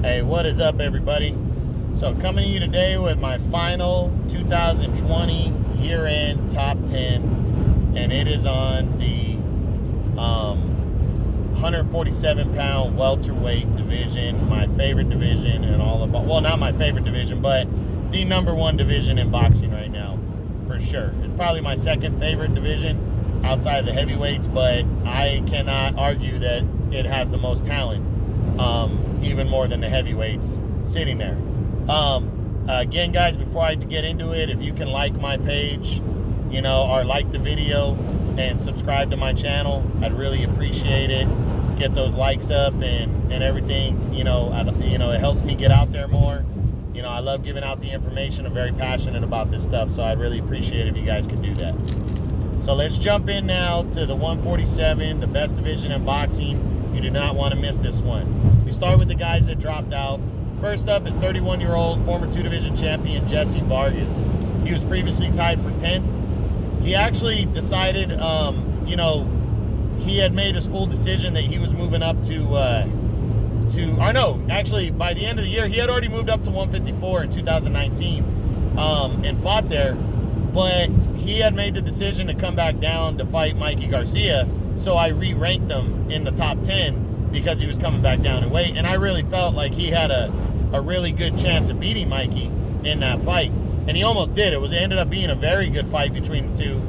Hey, what is up, everybody? So coming to you today with my final 2020 year-end top 10, and it is on the 147-pound welterweight division, my favorite division in all of, well, not my favorite division, but the number one division in boxing right now, for sure. It's probably my second favorite division outside of the heavyweights, but I cannot argue that it has the most talent, even more than the heavyweights sitting there. Again, guys, before I get into it, if you can like my page, or like the video and subscribe to my channel, I'd really appreciate it. Let's get those likes up and everything. It helps me get out there more. I love giving out the information. I'm very passionate about this stuff, so I'd really appreciate it if you guys could do that. So let's jump in now to the 147, the best division in boxing. You do not want to miss this one. We start with the guys that dropped out. First up is 31-year-old former two-division champion Jesse Vargas. He was previously tied for 10th. He actually decided, he had made his full decision that he was moving up actually by the end of the year, he had already moved up to 154 in 2019 and fought there, but he had made the decision to come back down to fight Mikey Garcia, so I re-ranked him in the top 10 because he was coming back down in weight, and I really felt like he had a really good chance of beating Mikey in that fight, and he almost did. It ended up being a very good fight between the two,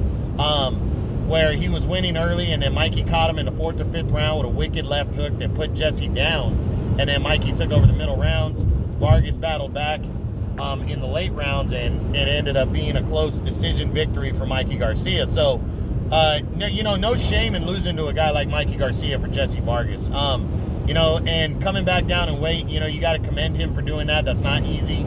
where he was winning early, and then Mikey caught him in the 4th or 5th round with a wicked left hook that put Jesse down, and then Mikey took over the middle rounds. Vargas battled back in the late rounds, and it ended up being a close decision victory for Mikey Garcia. So, no shame in losing to a guy like Mikey Garcia for Jesse Vargas. And coming back down in weight, you got to commend him for doing that. That's not easy.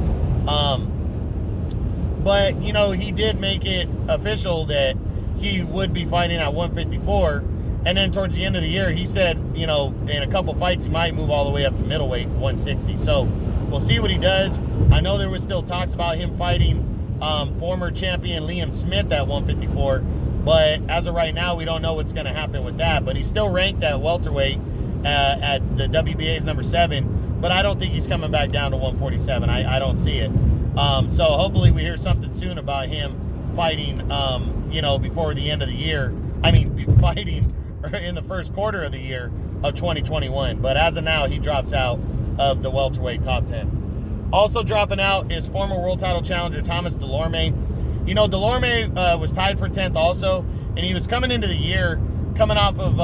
But, he did make it official that he would be fighting at 154. And then towards the end of the year, he said, in a couple fights, he might move all the way up to middleweight, 160. So we'll see what he does. I know there was still talks about him fighting former champion Liam Smith at 154. But as of right now, we don't know what's going to happen with that. But he's still ranked at welterweight at the WBA's number 7. But I don't think he's coming back down to 147. I don't see it. So hopefully we hear something soon about him fighting, before the end of the year. Fighting in the first quarter of the year of 2021. But as of now, he drops out of the welterweight top 10. Also dropping out is former world title challenger Thomas Delorme. Delorme was tied for 10th also, and he was coming into the year coming off of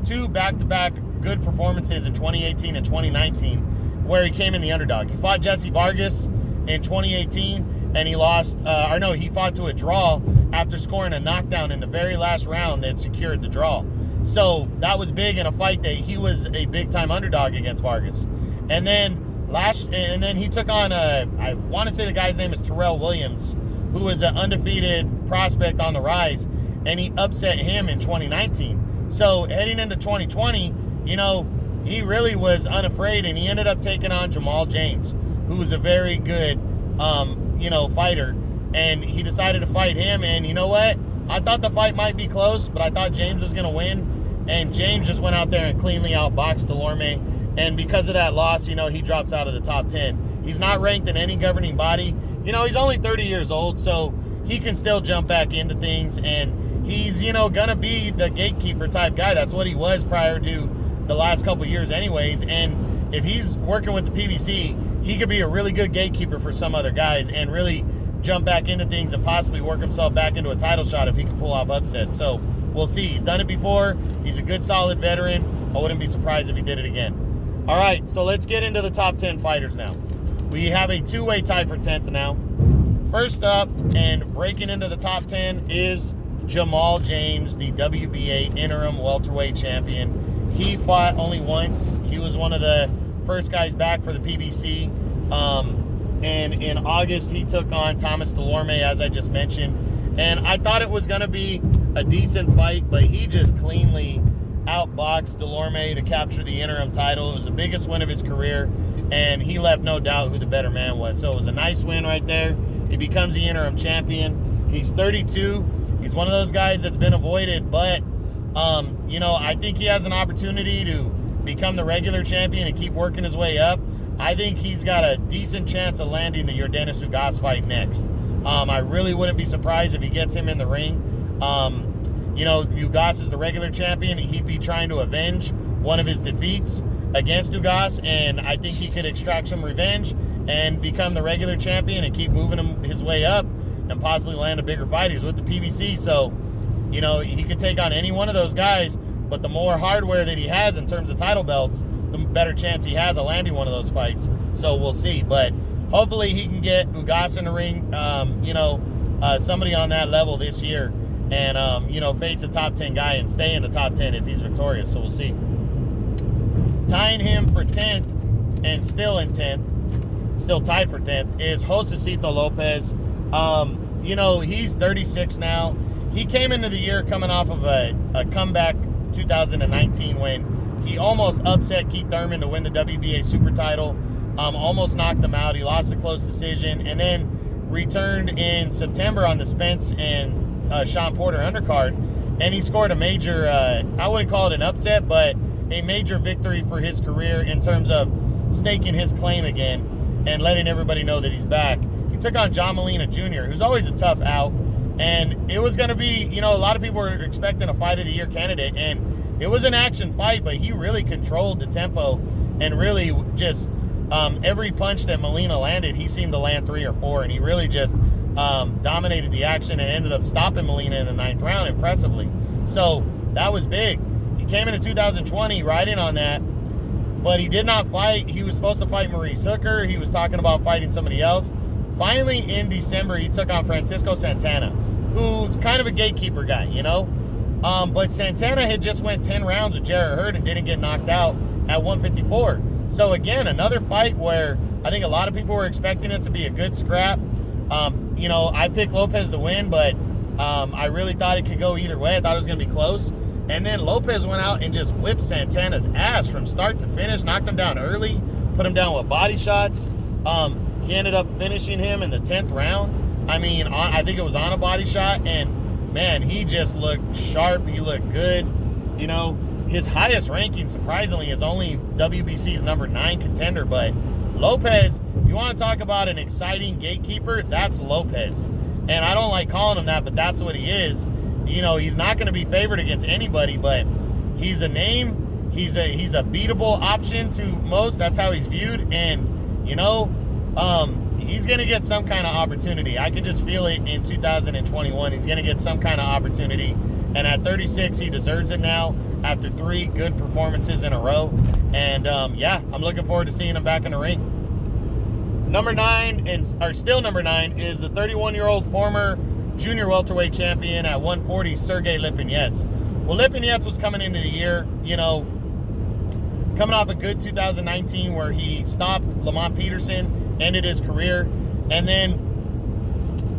2 back-to-back good performances in 2018 and 2019, where he came in the underdog. He fought Jesse Vargas in 2018, and he lost, he fought to a draw after scoring a knockdown in the very last round that secured the draw. So that was big in a fight that he was a big-time underdog against Vargas. And then he took on I want to say the guy's name is Terrell Williams, who is an undefeated prospect on the rise, and he upset him in 2019. So heading into 2020, he really was unafraid, and he ended up taking on Jamal James, who was a very good, fighter, and he decided to fight him. And you know what? I thought the fight might be close, but I thought James was going to win, and James just went out there and cleanly outboxed Delorme, and because of that loss, he drops out of the top 10. He's not ranked in any governing body. He's only 30 years old, so he can still jump back into things, and he's, gonna be the gatekeeper type guy. That's what he was prior to the last couple years anyways, and if he's working with the PBC, he could be a really good gatekeeper for some other guys and really jump back into things and possibly work himself back into a title shot if he can pull off upsets. So we'll see. He's done it before. He's a good, solid veteran. I wouldn't be surprised if he did it again. All right, so let's get into the top 10 fighters now. We have a two-way tie for 10th now. First up and breaking into the top 10 is Jamal James, the WBA interim welterweight champion. He fought only once. He was one of the first guys back for the PBC. And in August, he took on Thomas Delorme, as I just mentioned. And I thought it was going to be a decent fight, but he just cleanly outboxed Delorme to capture the interim title. It was the biggest win of his career, and he left no doubt who the better man was. So it was a nice win right there. He becomes the interim champion. He's 32. He's one of those guys that's been avoided, but, I think he has an opportunity to become the regular champion and keep working his way up. I think he's got a decent chance of landing the Yordenis Ugas fight next. I really wouldn't be surprised if he gets him in the ring. Ugas is the regular champion. He'd be trying to avenge one of his defeats against Ugas, and I think he could extract some revenge and become the regular champion and keep moving his way up and possibly land a bigger fight. He's with the PBC, so, he could take on any one of those guys, but the more hardware that he has in terms of title belts, the better chance he has of landing one of those fights. So we'll see. But hopefully he can get Ugas in the ring, somebody on that level this year, and, face a top 10 guy and stay in the top 10 if he's victorious. So we'll see. Tying him for 10th and still in 10th, still tied for 10th, is Josecito Lopez. He's 36 now. He came into the year coming off of a comeback 2019 when he almost upset Keith Thurman to win the WBA super title. Almost knocked him out. He lost a close decision, and then returned in September on the Spence and Sean Porter undercard, and he scored a major, I wouldn't call it an upset, but a major victory for his career in terms of staking his claim again and letting everybody know that he's back. He took on John Molina Jr., who's always a tough out, and it was going to be, a lot of people were expecting a fight of the year candidate, and it was an action fight, but he really controlled the tempo and really just every punch that Molina landed, he seemed to land 3 or 4, and he really just dominated the action and ended up stopping Molina in the 9th round impressively. So that was big. He came into 2020 riding on that, but he did not fight. He was supposed to fight Maurice Hooker. He was talking about fighting somebody else. Finally, in December, he took on Francisco Santana, who's kind of a gatekeeper guy, but Santana had just went 10 rounds with Jarrett Hurd and didn't get knocked out at 154. So again, another fight where I think a lot of people were expecting it to be a good scrap. I picked Lopez to win, but I really thought it could go either way. I thought it was going to be close. And then Lopez went out and just whipped Santana's ass from start to finish, knocked him down early, put him down with body shots. He ended up finishing him in the 10th round. I think it was on a body shot, and man, he just looked sharp. He looked good. His highest ranking, surprisingly, is only WBC's number 9 contender, but Lopez, you want to talk about an exciting gatekeeper, that's Lopez. And I don't like calling him that, but that's what he is. He's not going to be favored against anybody, but he's a name. He's a beatable option to most. That's how he's viewed. And, he's going to get some kind of opportunity. I can just feel it in 2021. He's going to get some kind of opportunity. And at 36, he deserves it now after 3 good performances in a row. And, I'm looking forward to seeing him back in the ring. Number 9, still number 9, is the 31-year-old former junior welterweight champion at 140, Sergey Lipinets. Well, Lipinets was coming into the year, coming off a good 2019 where he stopped Lamont Peterson, ended his career, and then,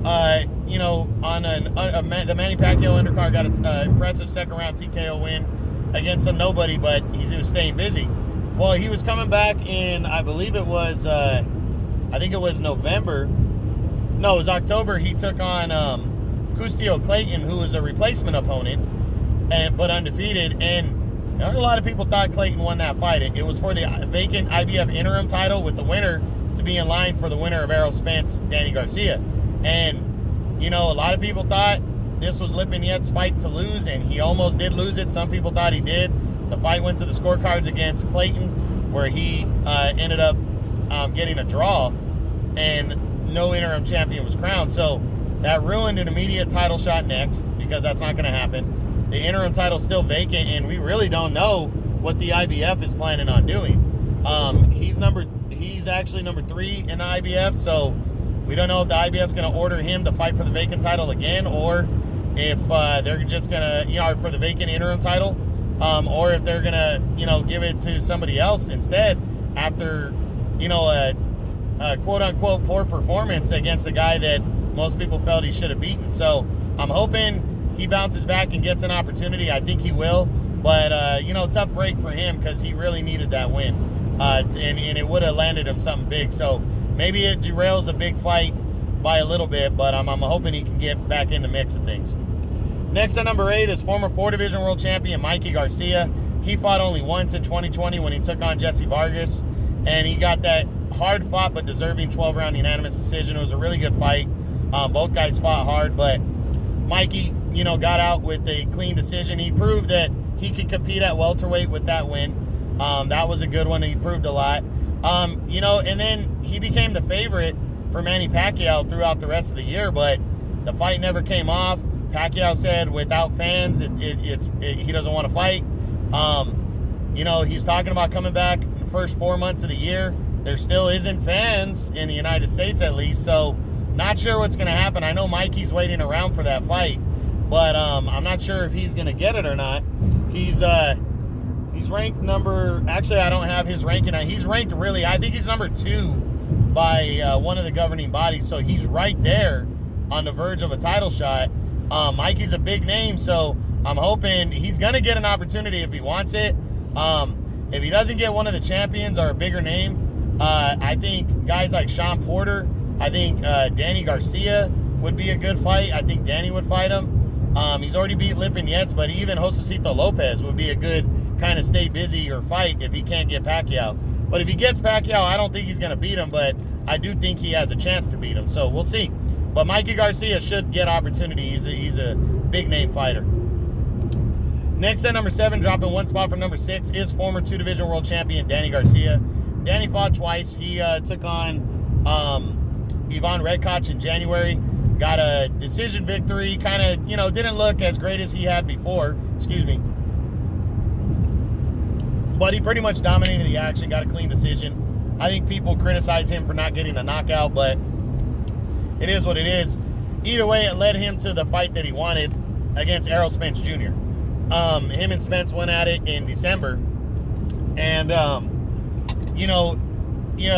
on the Manny Pacquiao undercard, got an impressive second-round TKO win against some nobody, but he was staying busy. Well, he was coming back in, I believe it was, November. No, it was October. He took on Custio Clayton, who was a replacement opponent, but undefeated. And a lot of people thought Clayton won that fight. It was for the vacant IBF interim title, with the winner to be in line for the winner of Errol Spence, Danny Garcia. And, a lot of people thought this was Lipinets' fight to lose, and he almost did lose it. Some people thought he did. The fight went to the scorecards against Clayton, where he ended up getting a draw, and no interim champion was crowned. So that ruined an immediate title shot next, because that's not going to happen. The interim title's still vacant, and we really don't know what the IBF is planning on doing. He's actually number 3 in the IBF, so we don't know if the IBF is going to order him to fight for the vacant title again, or if they're just going to, for the vacant interim title, or if they're going to, give it to somebody else instead after, a quote-unquote poor performance against a guy that most people felt he should have beaten. So I'm hoping he bounces back and gets an opportunity. I think he will, but, tough break for him, because he really needed that win, and it would have landed him something big. So maybe it derails a big fight by a little bit, but I'm hoping he can get back in the mix of things. Next at number 8 is former 4-division world champion Mikey Garcia. He fought only once in 2020 when he took on Jesse Vargas, and he got that hard fought but deserving 12-round unanimous decision. It was a really good fight. Both guys fought hard, but Mikey, got out with a clean decision. He proved that he could compete at welterweight with that win. That was a good one. He proved a lot. And then he became the favorite for Manny Pacquiao throughout the rest of the year, but the fight never came off. Pacquiao said without fans, he doesn't want to fight. He's talking about coming back in the first 4 months of the year. There still isn't fans in the United States, at least, so not sure what's going to happen. I know Mikey's waiting around for that fight, but I'm not sure if he's going to get it or not. He's ranked actually, I don't have his ranking. He's ranked I think he's number 2 by one of the governing bodies, so he's right there on the verge of a title shot. Mikey's a big name, so I'm hoping he's going to get an opportunity if he wants it. If he doesn't get one of the champions or a bigger name, I think guys like Sean Porter, I think Danny Garcia would be a good fight. I think Danny would fight him. He's already beat Lipinets, but even Josecito Lopez would be a good kind of stay busy or fight if he can't get Pacquiao. But if he gets Pacquiao, I don't think he's going to beat him, but I do think he has a chance to beat him. So we'll see. But Mikey Garcia should get opportunity. He's a big-name fighter. Next at number 7, dropping one spot from number 6, is former 2-division world champion Danny Garcia. Danny fought twice. He took on Ivan Redkach in January. Got a decision victory. Kind of, didn't look as great as he had before. Excuse me. But he pretty much dominated the action. Got a clean decision. I think people criticize him for not getting a knockout, but it is what it is. Either way, it led him to the fight that he wanted against Errol Spence Jr. Him and Spence went at it in December. And, a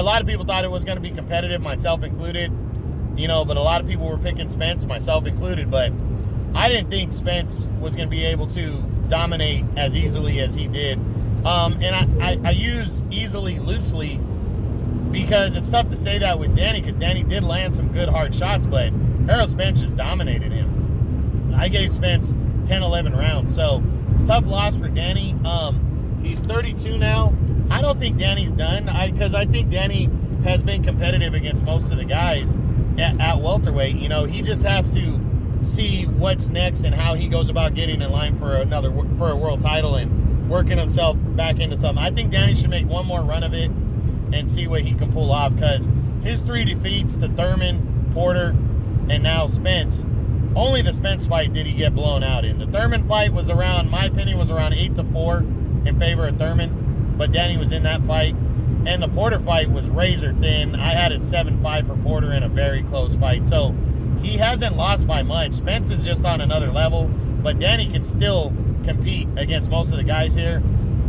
lot of people thought it was going to be competitive, myself included. But a lot of people were picking Spence, myself included. But I didn't think Spence was going to be able to dominate as easily as he did. And I use easily loosely because it's tough to say that with Danny, because Danny did land some good hard shots, but Errol Spence just dominated him. I gave Spence 10-11 rounds, so tough loss for Danny. He's 32 now. I don't think Danny's done, because I think Danny has been competitive against most of the guys at welterweight. He just has to see what's next and how he goes about getting in line for a world title and working himself back into something. I think Danny should make one more run of it and see what he can pull off, because his 3 defeats to Thurman, Porter, and now Spence, only the Spence fight did he get blown out in. The Thurman fight was my opinion was around 8-4 in favor of Thurman, but Danny was in that fight. And the Porter fight was razor thin. I had it 7-5 for Porter in a very close fight. So he hasn't lost by much. Spence is just on another level, but Danny can still compete against most of the guys here.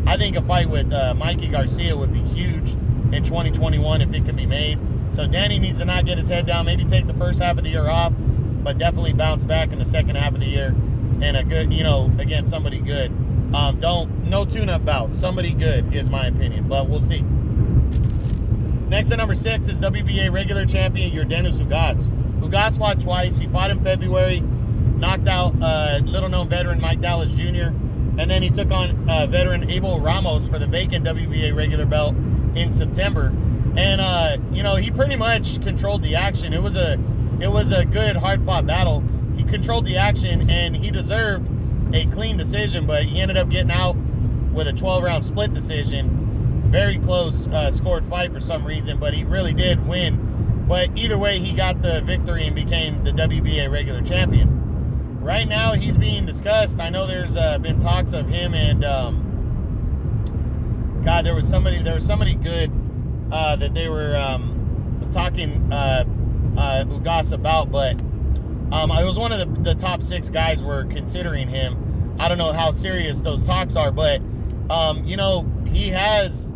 I think a fight with Mikey Garcia would be huge in 2021 if it can be made. So Danny needs to not get his head down, maybe take the first half of the year off, but definitely bounce back in the second half of the year and a good, against somebody good. No tune-up bout. Somebody good is my opinion, but we'll see. Next at number 6 is WBA regular champion Yordenis Ugas. Ugas fought twice. He fought in February, knocked out little-known veteran Mike Dallas Jr., and then he took on veteran Abel Ramos for the vacant WBA regular belt in September. And he pretty much controlled the action. It was a good, hard-fought battle. He controlled the action, and he deserved a clean decision, but he ended up getting out with a 12-round split decision. Very close scored fight for some reason, but he really did win. But either way, he got the victory and became the WBA regular champion. Right now, he's being discussed. I know there's been talks of him and there was somebody good that they were talking Ugas about, but I was one of the top 6 guys were considering him. I don't know how serious those talks are, but he has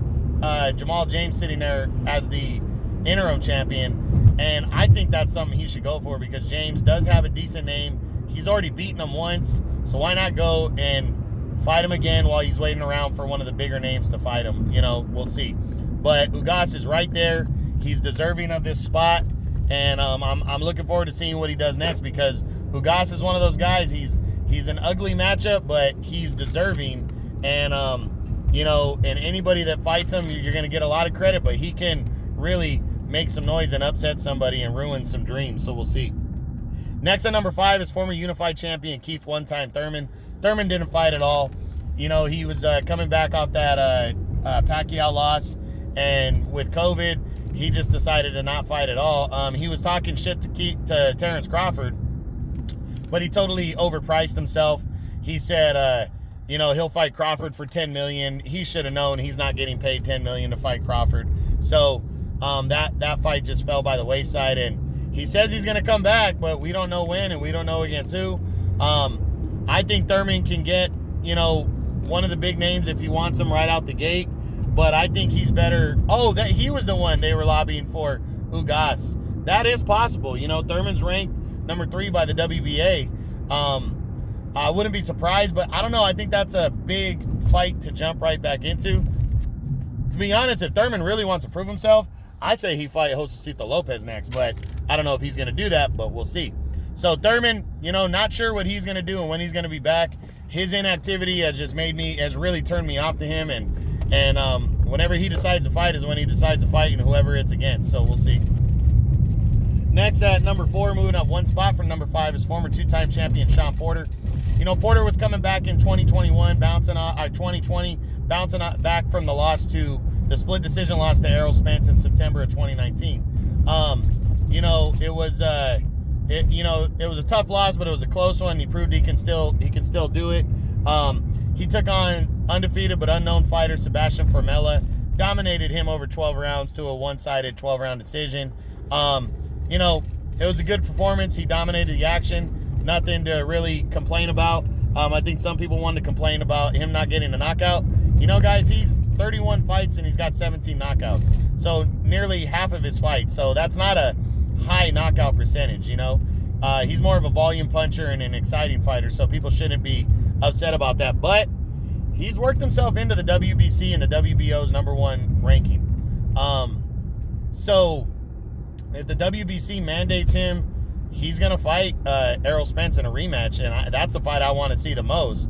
Jamal James sitting there as the interim champion, and I think that's something he should go for, because James does have a decent name. He's already beaten him once, so why not go and fight him again while he's waiting around for one of the bigger names to fight him? We'll see. But Ugas is right there. He's deserving of this spot, and I'm looking forward to seeing what he does next, because Ugas is one of those guys. He's an ugly matchup, but he's deserving, and and anybody that fights him, you're going to get a lot of credit, but he can really make some noise and upset somebody and ruin some dreams. So we'll see. Next at number 5 is former unified champion Keith one-time Thurman. Thurman didn't fight at all. You know, he was coming back off that Pacquiao loss, and with COVID, he just decided to not fight at all. He was talking shit to Terrence Crawford, but he totally overpriced himself. He said, you know, he'll fight Crawford for $10 million. He should have known he's not getting paid $10 million to fight Crawford. So that fight just fell by the wayside, and he says he's going to come back, but we don't know when, and we don't know against who. I think Thurman can get, you know, one of the big names if he wants him right out the gate, but I think he's better. Oh, that he was the one they were lobbying for, Ugas. That is possible. You know, Thurman's ranked number 3 by the WBA. I wouldn't be surprised, but I don't know. I think that's a big fight to jump right back into. To be honest, if Thurman really wants to prove himself, I say he fight Josecito Lopez next, but I don't know if he's going to do that, but we'll see. So Thurman, you know, not sure what he's going to do and when he's going to be back. His inactivity has really turned me off to him, and whenever he decides to fight is when he decides to fight, and whoever it's against. So we'll see. Next at number 4, moving up one spot from number 5, is former 2-time champion Sean Porter. You know, Porter was coming back in 2020, bouncing back from the split decision loss to Errol Spence in September of 2019. You know, it was a tough loss, but it was a close one. He proved he can still do it. He took on undefeated but unknown fighter Sebastian Formella, dominated him over 12 rounds to a one-sided 12-round decision. You know, it was a good performance. He dominated the action. Nothing to really complain about. I think some people wanted to complain about him not getting a knockout. You know, guys, he's 31 fights and he's got 17 knockouts. So nearly half of his fights. So that's not a high knockout percentage, you know. He's more of a volume puncher and an exciting fighter, so people shouldn't be upset about that. But he's worked himself into the WBC and the WBO's number 1 ranking. So if the WBC mandates him, he's going to fight Errol Spence in a rematch, and that's the fight I want to see the most.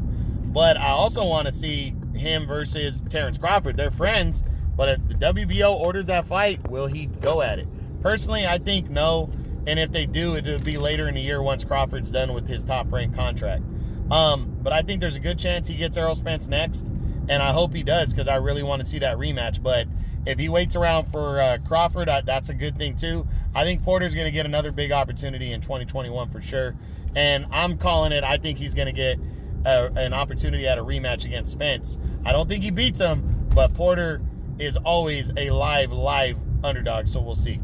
But I also want to see him versus Terrence Crawford. They're friends, but if the WBO orders that fight, will he go at it? Personally, I think no, and if they do, it will be later in the year once Crawford's done with his top-ranked contract. But I think there's a good chance he gets Errol Spence next, and I hope he does because I really want to see that rematch. But if he waits around for Crawford, that's a good thing too. I think Porter's going to get another big opportunity in 2021 for sure, and I'm calling it. I think he's going to get an opportunity at a rematch against Spence. I don't think he beats him, but Porter is always a live underdog, so we'll see.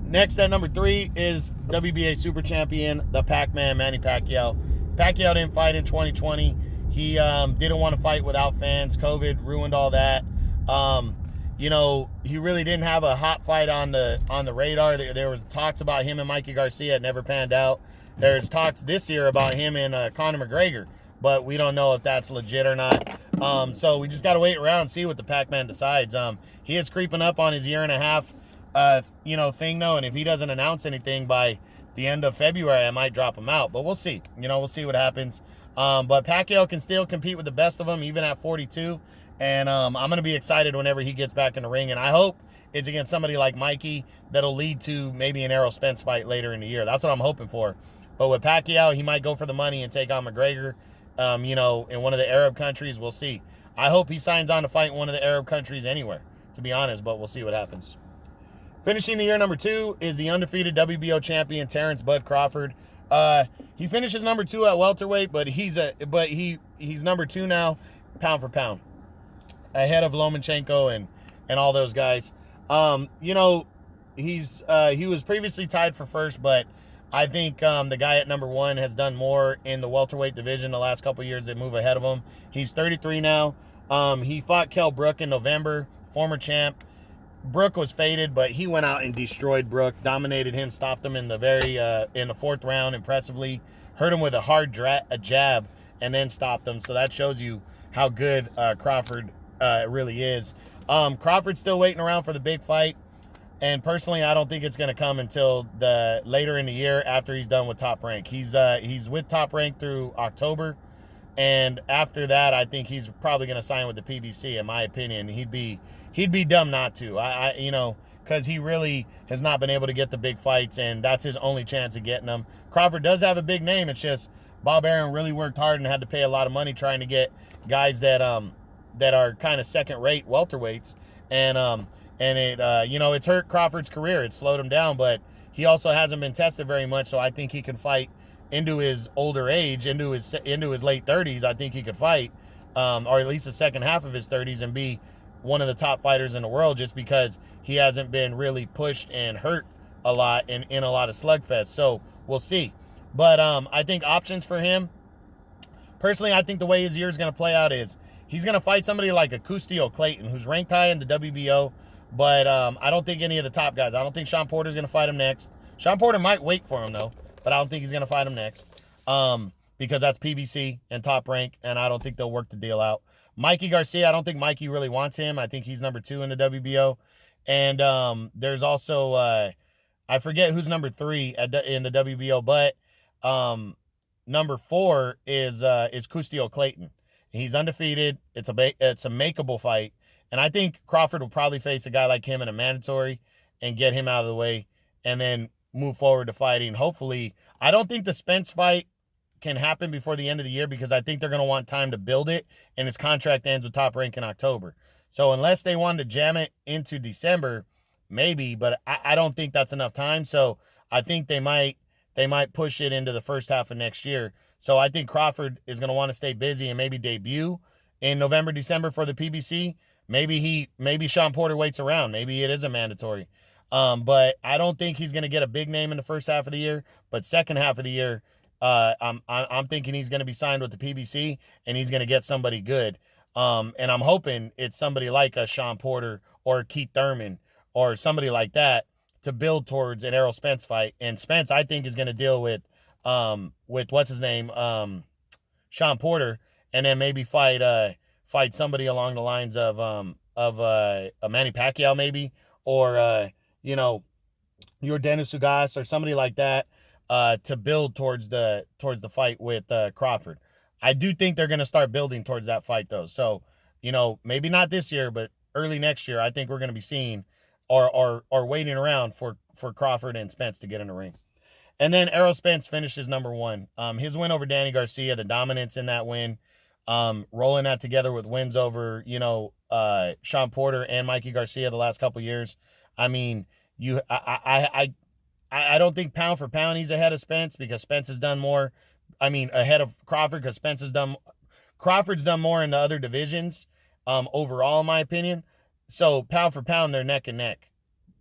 Next at number 3 is WBA Super Champion, the Pac-Man, Manny Pacquiao. Pacquiao didn't fight in 2020. He didn't want to fight without fans. COVID ruined all that. You know, he really didn't have a hot fight on the radar. There was talks about him and Mikey Garcia. It never panned out. There's talks this year about him and Conor McGregor, but we don't know if that's legit or not. So we just got to wait around and see what the Pac-Man decides. He is creeping up on his 1.5 year thing though, and if he doesn't announce anything by the end of February, I might drop him out, but we'll see. You know, we'll see what happens. But Pacquiao can still compete with the best of them, even at 42. And I'm going to be excited whenever he gets back in the ring. And I hope it's against somebody like Mikey that'll lead to maybe an Errol Spence fight later in the year. That's what I'm hoping for. But with Pacquiao, he might go for the money and take on McGregor, you know, in one of the Arab countries. We'll see. I hope he signs on to fight in one of the Arab countries anywhere, to be honest, but we'll see what happens. Finishing the year number 2 is the undefeated WBO champion, Terrence Bud Crawford. He finishes number 2 at welterweight, but he's number 2 now, pound for pound, ahead of Lomachenko and all those guys. You know, he was previously tied for first, but I think the guy at number 1 has done more in the welterweight division the last couple of years that move ahead of him. He's 33 now. He fought Kell Brook in November, former champ. Brook was faded, but he went out and destroyed Brook, dominated him, stopped him in the in the 4th round impressively, hurt him with a hard jab, and then stopped him. So that shows you how good Crawford really is. Crawford's still waiting around for the big fight, and personally, I don't think it's going to come until later in the year after he's done with Top Rank. He's with Top Rank through October, and after that, I think he's probably going to sign with the PBC. In my opinion, he'd be he'd be dumb not to. Because he really has not been able to get the big fights, and that's his only chance of getting them. Crawford does have a big name. It's just Bob Arum really worked hard and had to pay a lot of money trying to get guys that are kind of second-rate welterweights, and it's hurt Crawford's career. It slowed him down, but he also hasn't been tested very much. So I think he can fight into his older age, into his late 30s. I think he could fight, or at least the second half of his 30s, and be one of the top fighters in the world, just because he hasn't been really pushed and hurt a lot in a lot of slugfests. So we'll see. But I think options for him, personally, I think the way his year is going to play out is he's going to fight somebody like a Custio Clayton, who's ranked high in the WBO, but I don't think any of the top guys. I don't think Sean Porter's going to fight him next. Sean Porter might wait for him, though, but I don't think he's going to fight him next, because that's PBC and top rank, and I don't think they'll work the deal out. Mikey Garcia, I don't think Mikey really wants him. I think he's number 2 in the WBO. And there's also, I forget who's number 3 in the WBO, but number 4 is Custio Clayton. He's undefeated. It's a makeable fight. And I think Crawford will probably face a guy like him in a mandatory and get him out of the way and then move forward to fighting. Hopefully, I don't think the Spence fight can happen before the end of the year, because I think they're going to want time to build it, and his contract ends with Top Rank in October. So unless they wanted to jam it into December, maybe, but I don't think that's enough time. So I think they might push it into the first half of next year. So I think Crawford is going to want to stay busy and maybe debut in November, December for the PBC. Maybe Sean Porter waits around. Maybe it is a mandatory. But I don't think he's going to get a big name in the first half of the year. But second half of the year, I'm thinking he's going to be signed with the PBC, and he's going to get somebody good. And I'm hoping it's somebody like a Sean Porter or Keith Thurman or somebody like that to build towards an Errol Spence fight. And Spence, I think, is going to deal with what's his name, Sean Porter, and then maybe fight somebody along the lines of a Manny Pacquiao maybe, or your Dennis Ugas or somebody like that, to build towards the fight with Crawford. I do think they're going to start building towards that fight, though. So, maybe not this year, but early next year, I think we're going to be seeing or waiting around for Crawford and Spence to get in the ring. And then Errol Spence finishes number 1. His win over Danny Garcia, the dominance in that win, rolling that together with wins over, Sean Porter and Mikey Garcia the last couple years. I mean, I don't think pound for pound he's ahead of Spence, because Spence has done more. I mean, ahead of Crawford, because Crawford's done more in the other divisions, overall, in my opinion. So pound for pound, they're neck and neck.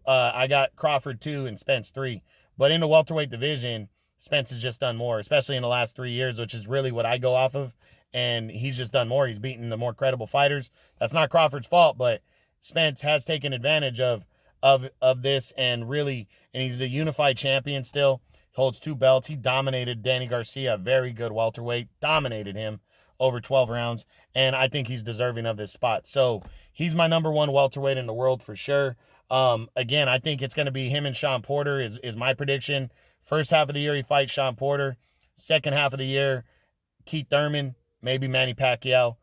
I got Crawford 2 and Spence 3. But in the welterweight division, Spence has just done more, especially in the last 3 years, which is really what I go off of. And he's just done more. He's beaten the more credible fighters. That's not Crawford's fault, but Spence has taken advantage of this, and he's the unified champion still. Holds 2 belts. He dominated Danny Garcia, a very good welterweight, dominated him over 12 rounds, and I think he's deserving of this spot. So he's my number 1 welterweight in the world for sure. Again, I think it's going to be him and Sean Porter is my prediction. First half of the year, he fights Sean Porter. Second half of the year, Keith Thurman, maybe Manny Pacquiao.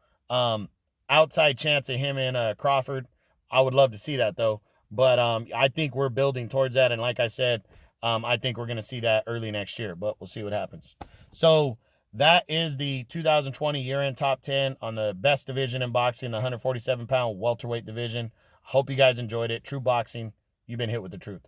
Outside chance of him and Crawford. I would love to see that, though. But I think we're building towards that. And like I said, I think we're going to see that early next year. But we'll see what happens. So that is the 2020 year-end top 10 on the best division in boxing, the 147-pound welterweight division. Hope you guys enjoyed it. True Boxing, you've been hit with the truth.